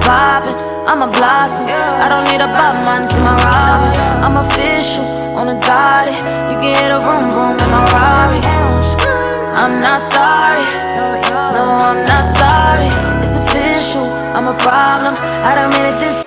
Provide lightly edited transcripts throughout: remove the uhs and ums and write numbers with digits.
poppin', I'm a blossom. I don't need a Batman to my Robin. I'm official, on a Gotti. You can hear the vroom vroom in my Rari. I'm not sorry, no, I'm not sorry. It's official, I'm a problem. I done made it this.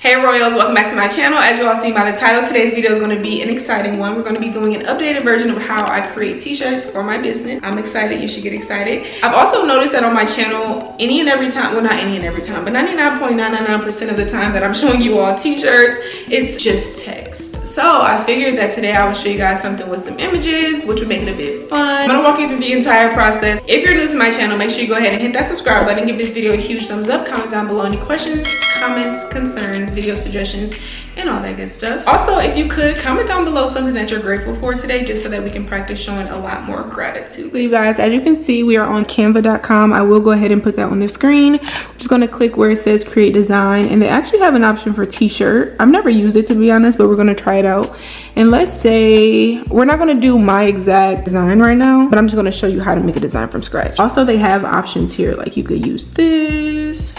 Hey Royals, welcome back to my channel. As you all see by the title, today's video is going to be an exciting one. We're going to be doing an updated version of how I create t-shirts for my business. I'm excited, you should get excited. I've also noticed that on my channel, any and every time, well not any and every time, but 99.999% of the time that I'm showing you all t-shirts, it's just text. So I figured that today I would show you guys something with some images, which would make it a bit fun. I'm gonna walk you through the entire process. If you're new to my channel, make sure you go ahead and hit that subscribe button, give this video a huge thumbs up, comment down below any questions, comments, concerns, video suggestions, and all that good stuff. Also, if you could, comment down below something that you're grateful for today, just so that we can practice showing a lot more gratitude. So you guys, as you can see, we are on canva.com. I will go ahead and put that on the screen. I'm just gonna click where it says create design, and they actually have an option for t-shirt. I've never used it, to be honest, but we're gonna try it out. And let's say we're not going to do my exact design right now, but I'm just going to show you how to make a design from scratch. Also, they have options here, like you could use this,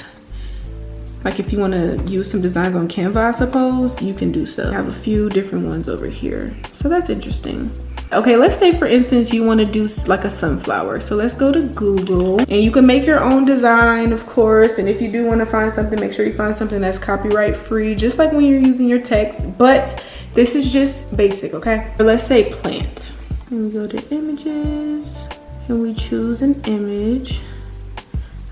like if you want to use some designs on Canva, I suppose you can do so. I have a few different ones over here, so that's interesting. Okay, let's say for instance you want to do like a sunflower, so let's go to Google, and you can make your own design, of course. And if you do want to find something, make sure you find something that's copyright free, just like when you're using your text, but this is just basic, okay? But let's say plant, and we go to images, and we choose an image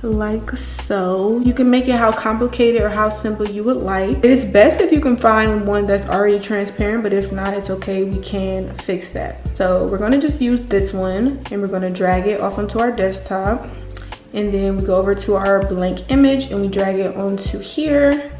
like so. You can make it how complicated or how simple you would like. It is best if you can find one that's already transparent, but if not, it's okay, we can fix that. So we're going to just use this one, and we're going to drag it off onto our desktop, and then we go over to our blank image and we drag it onto here.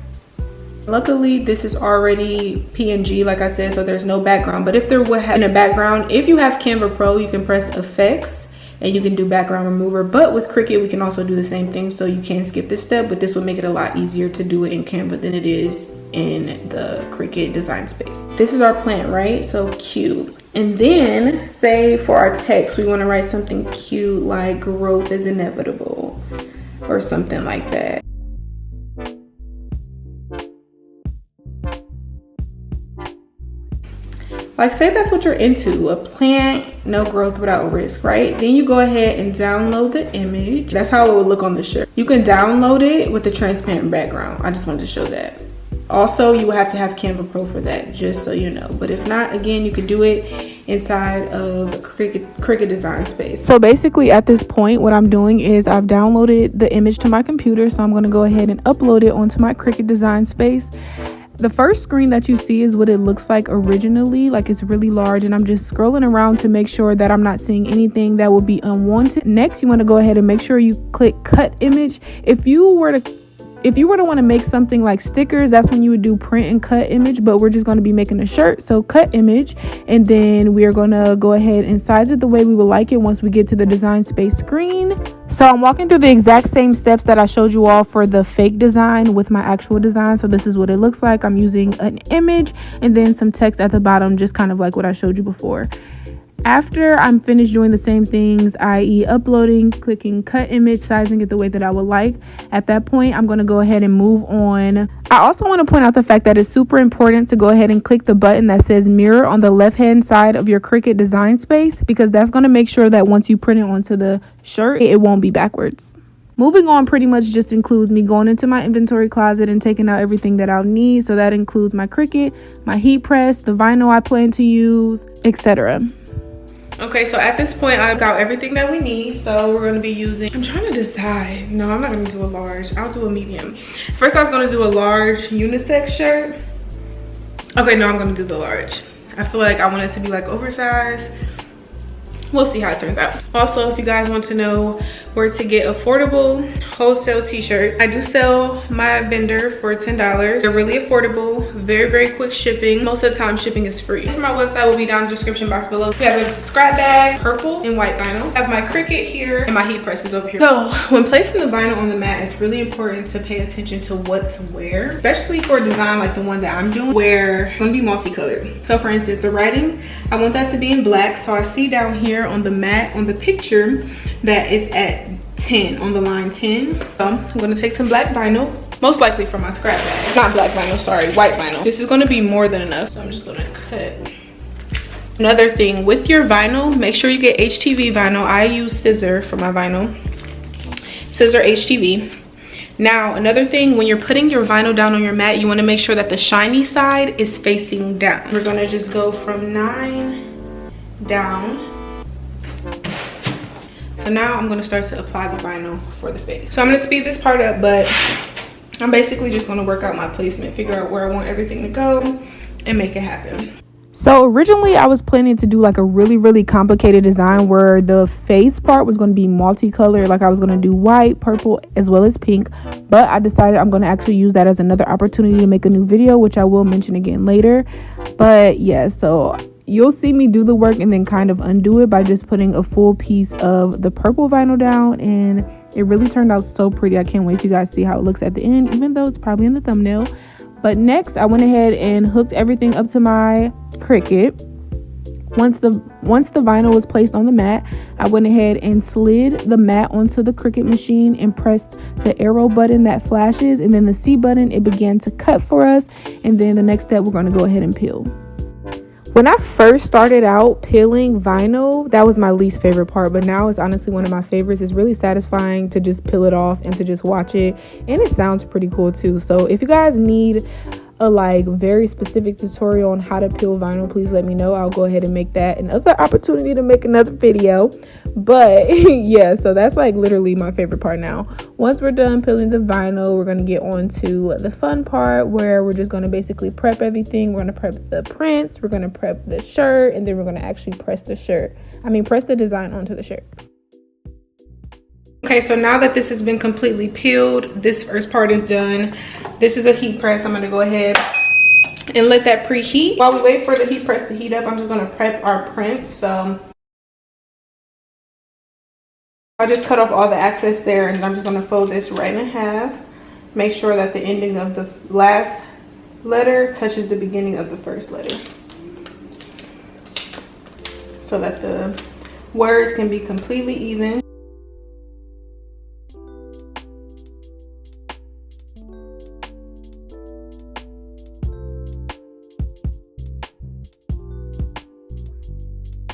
Luckily, this is already PNG, like I said, so there's no background. But if there would have been a background, if you have Canva Pro, you can press effects and you can do background remover. But with Cricut, we can also do the same thing, so you can skip this step, but this would make it a lot easier to do it in Canva than it is in the Cricut design space. This is our plant, right? So cute. And then say for our text, we want to write something cute like growth is inevitable or something like that. Like say that's what you're into, a plant, no growth without risk, right? Then you go ahead and download the image. That's how it would look on the shirt. You can download it with a transparent background. I just wanted to show that. Also, you will have to have Canva Pro for that, just so you know. But if not, again, you can do it inside of Cricut design space. So basically at this point, what I'm doing is I've downloaded the image to my computer. So I'm gonna go ahead and upload it onto my Cricut design space. The first screen that you see is what it looks like originally, like it's really large, and I'm just scrolling around to make sure that I'm not seeing anything that would be unwanted. Next, you want to go ahead and make sure you click cut image. If you were to want to make something like stickers, that's when you would do print and cut image, but we're just going to be making a shirt, so cut image, and then we are going to go ahead and size it the way we would like it once we get to the design space screen. So I'm walking through the exact same steps that I showed you all for the fake design with my actual design. So this is what it looks like. I'm using an image and then some text at the bottom, just kind of like what I showed you before. After I'm finished doing the same things, i.e. uploading, clicking cut image, sizing it the way that I would like, at that point, I'm going to go ahead and move on. I also want to point out the fact that it's super important to go ahead and click the button that says mirror on the left-hand side of your Cricut design space, because that's going to make sure that once you print it onto the shirt, it won't be backwards. Moving on pretty much just includes me going into my inventory closet and taking out everything that I'll need. So that includes my Cricut, my heat press, the vinyl I plan to use, etc. Okay, so at this point I've got everything that we need. So we're going to be using, I'm trying to decide. No, I'm not going to do a large. I'll do a medium. First I was going to do a large unisex shirt. Okay, no, I'm going to do the large. I feel like I want it to be like oversized. We'll see how it turns out. Also, if you guys want to know where to get affordable wholesale t-shirts, I do sell my vendor for $10. They're really affordable, very, very quick shipping. Most of the time shipping is free. My website will be down in the description box below. We have a scrap bag, purple and white vinyl. I have my Cricut here and my heat press is over here. So when placing the vinyl on the mat, it's really important to pay attention to what's where, especially for a design like the one that I'm doing, where it's gonna be multicolored. So for instance, the writing, I want that to be in black. So I see down here on the mat, on the picture, that it's at 10, on the line 10. So I'm gonna take some black vinyl, most likely from my scrap bag. Not black vinyl, sorry, white vinyl. This is gonna be more than enough, so I'm just gonna cut. Another thing, with your vinyl, make sure you get HTV vinyl. I use scissor for my vinyl. Scissor HTV. Now, another thing, when you're putting your vinyl down on your mat, you wanna make sure that the shiny side is facing down. We're gonna just go from 9 down. So now I'm gonna start to apply the vinyl for the face. So I'm gonna speed this part up, but I'm basically just gonna work out my placement, figure out where I want everything to go, and make it happen. So originally I was planning to do like a really complicated design where the face part was going to be multicolored, like I was going to do white, purple, as well as pink, but I decided I'm going to actually use that as another opportunity to make a new video, which I will mention again later. But yeah, so you'll see me do the work and then kind of undo it by just putting a full piece of the purple vinyl down, and it really turned out so pretty. I can't wait for you guys to see how it looks at the end, even though it's probably in the thumbnail. But next, I went ahead and hooked everything up to my Cricut. Once the vinyl was placed on the mat, I went ahead and slid the mat onto the Cricut machine and pressed the arrow button that flashes, and then the C button. It began to cut for us, and then the next step, we're going to go ahead and peel. When I first started out peeling vinyl, that was my least favorite part, but now it's honestly one of my favorites. It's really satisfying to just peel it off and to just watch it, and it sounds pretty cool too. So if you guys need a like very specific tutorial on how to peel vinyl, please let me know. I'll go ahead and make that another opportunity to make another video. But yeah, so that's like literally my favorite part now. Once we're done peeling the vinyl, we're going to get on to the fun part where we're just going to basically prep everything. We're going to prep the prints, we're going to prep the shirt, and then we're going to actually press the design onto the shirt. Okay, so now that this has been completely peeled, this first part is done. This is a heat press. I'm gonna go ahead and let that preheat. While we wait for the heat press to heat up, I'm just gonna prep our prints. So I just cut off all the excess there, and I'm just gonna fold this right in half. Make sure that the ending of the last letter touches the beginning of the first letter, so that the words can be completely even.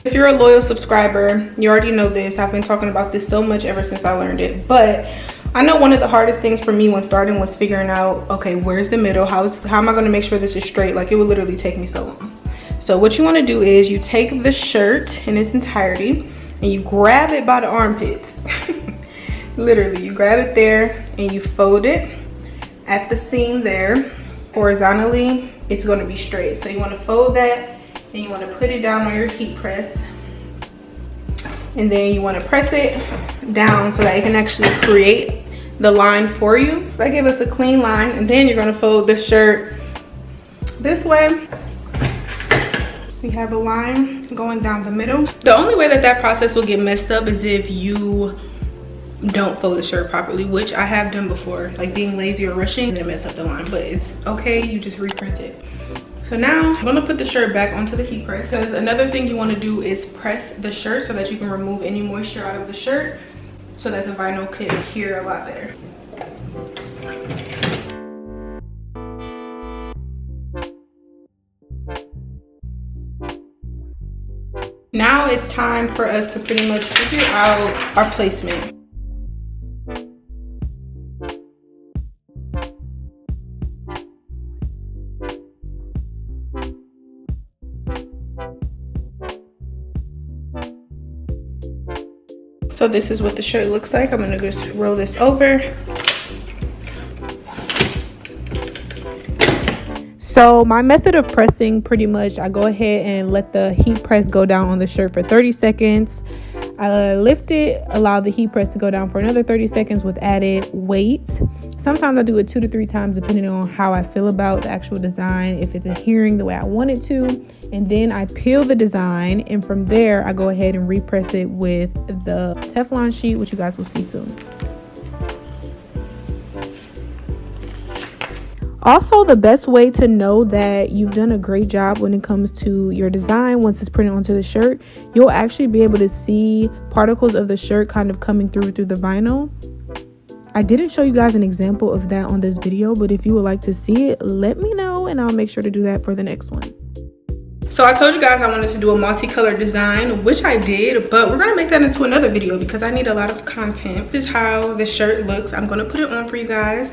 If you're a loyal subscriber, you already know this. I've been talking about this so much ever since I learned it. But I know one of the hardest things for me when starting was figuring out, okay, where's the middle? How am I going to make sure this is straight? Like, it would literally take me so long. So what you want to do is you take the shirt in its entirety and you grab it by the armpits. Literally, you grab it there and you fold it at the seam there. Horizontally, it's going to be straight. So you want to fold that, and you want to put it down on your heat press, and then you want to press it down so that it can actually create the line for you. So that gives us a clean line, and then you're going to fold the shirt this way. We have a line going down the middle. The only way that process will get messed up is if you don't fold the shirt properly, which I have done before, like being lazy or rushing and mess up the line, but it's okay, you just reprint it. So now I'm gonna put the shirt back onto the heat press, because another thing you want to do is press the shirt so that you can remove any moisture out of the shirt, so that the vinyl can adhere a lot better. Now it's time for us to pretty much figure out our placement. So this is what the shirt looks like. I'm gonna just roll this over. So my method of pressing, pretty much, I go ahead and let the heat press go down on the shirt for 30 seconds. I lift it, allow the heat press to go down for another 30 seconds with added weight. Sometimes I do it 2 to 3 times depending on how I feel about the actual design, if it's adhering the way I want it to. And then I peel the design, and from there I go ahead and repress it with the Teflon sheet, which you guys will see soon. Also, the best way to know that you've done a great job when it comes to your design, once it's printed onto the shirt, you'll actually be able to see particles of the shirt kind of coming through the vinyl. I didn't show you guys an example of that on this video, but if you would like to see it, let me know and I'll make sure to do that for the next one. So I told you guys I wanted to do a multicolored design, which I did, but we're gonna make that into another video because I need a lot of content. This is how the shirt looks. I'm gonna put it on for you guys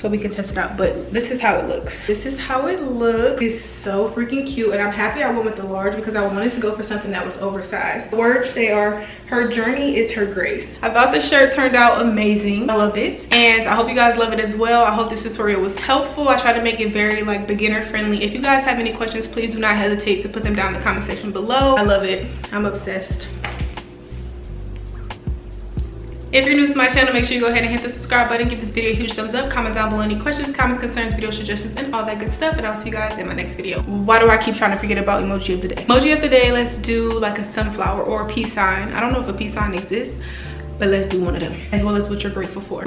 so we can test it out, but this is how it looks. This is how it looks. It's so freaking cute, and I'm happy I went with the large because I wanted to go for something that was oversized. The words say are, her journey is her grace. I thought the shirt turned out amazing. I love it, and I hope you guys love it as well. I hope this tutorial was helpful. I try to make it very like beginner friendly. If you guys have any questions, please do not hesitate to put them down in the comment section below. I love it. I'm obsessed. If you're new to my channel, make sure you go ahead and hit the subscribe button, give this video a huge thumbs up, comment down below any questions, comments, concerns, video suggestions, and all that good stuff, and I'll see you guys in my next video. Why do I keep trying to forget about emoji of the day? Emoji of the day, let's do like a sunflower or a peace sign. I don't know if a peace sign exists, but let's do one of them, as well as what you're grateful for.